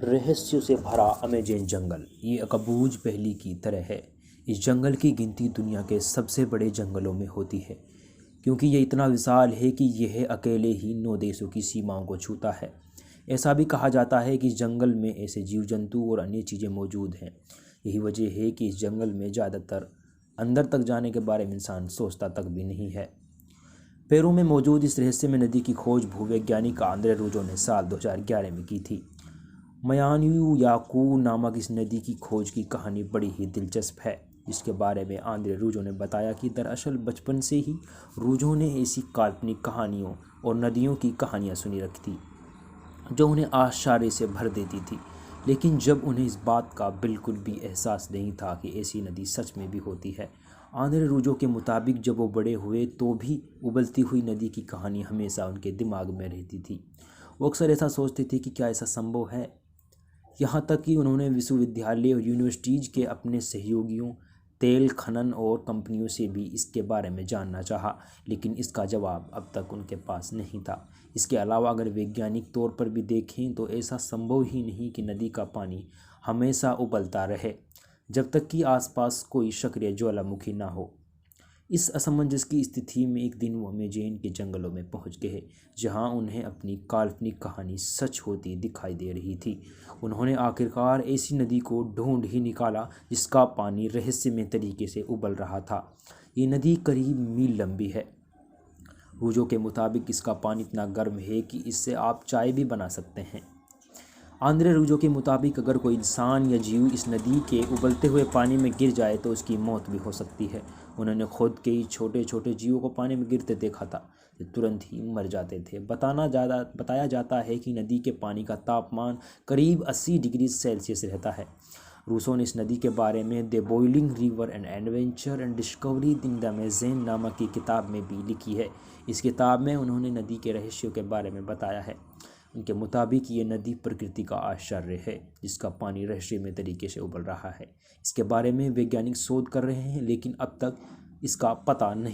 रहस्यों से भरा अमेज़न जंगल ये अकबूझ पहेली की तरह है। इस जंगल की गिनती दुनिया के सबसे बड़े जंगलों में होती है, क्योंकि ये इतना विशाल है कि यह अकेले ही 9 देशों की सीमाओं को छूता है। ऐसा भी कहा जाता है कि इस जंगल में ऐसे जीव जंतु और अन्य चीज़ें मौजूद हैं। यही वजह है कि इस जंगल में ज़्यादातर अंदर तक जाने के बारे में इंसान सोचता तक भी नहीं है। पेरू में मौजूद इस रहस्यमय नदी की खोज भूवैज्ञानिक आंद्रे रूजो ने साल 2011 में की थी। मयान्यू याकू नामक इस नदी की खोज की कहानी बड़ी ही दिलचस्प है, जिसके बारे में आंद्रे रूजो ने बताया कि दरअसल बचपन से ही रूजो ने ऐसी काल्पनिक कहानियों और नदियों की कहानियाँ सुनी रखी थी जो उन्हें आश्चर्य से भर देती थी, लेकिन जब उन्हें इस बात का बिल्कुल भी एहसास नहीं था कि ऐसी नदी सच में भी होती है। आंद्रे रूजो के मुताबिक जब वो बड़े हुए तो भी उबलती हुई नदी की कहानी हमेशा उनके दिमाग में रहती थी। वो अक्सर ऐसा सोचते थे कि क्या ऐसा संभव है। यहाँ तक कि उन्होंने विश्वविद्यालय और यूनिवर्सिटीज़ के अपने सहयोगियों, तेल खनन और कंपनियों से भी इसके बारे में जानना चाहा, लेकिन इसका जवाब अब तक उनके पास नहीं था। इसके अलावा अगर वैज्ञानिक तौर पर भी देखें तो ऐसा संभव ही नहीं कि नदी का पानी हमेशा उबलता रहे जब तक कि आसपास कोई सक्रिय ज्वालामुखी ना हो। इस असमंजस की स्थिति में एक दिन वो अमेज़न के जंगलों में पहुंच गए, जहां उन्हें अपनी काल्पनिक कहानी सच होती दिखाई दे रही थी। उन्होंने आखिरकार ऐसी नदी को ढूंढ ही निकाला जिसका पानी रहस्यमय तरीके से उबल रहा था। ये नदी करीब मील लंबी है। रूजो के मुताबिक इसका पानी इतना गर्म है कि इससे आप चाय भी बना सकते हैं। आंद्रे रूजो के मुताबिक अगर कोई इंसान या जीव इस नदी के उबलते हुए पानी में गिर जाए तो उसकी मौत भी हो सकती है। उन्होंने खुद के ही छोटे छोटे जीवों को पानी में गिरते देखा था जो तुरंत ही मर जाते थे। बताया जाता है कि नदी के पानी का तापमान करीब 80 डिग्री सेल्सियस रहता है। रूसो ने इस नदी के बारे में the boiling river and adventure and discovery in the Amazon नामक की किताब में भी लिखी है। इस किताब में उन्होंने नदी के रहस्यों के बारे में बताया है। उनके मुताबिक ये नदी प्रकृति का आश्चर्य है जिसका पानी रहस्यमय तरीके से उबल रहा है। इसके बारे में वैज्ञानिक शोध कर रहे हैं, लेकिन अब तक इसका पता नहीं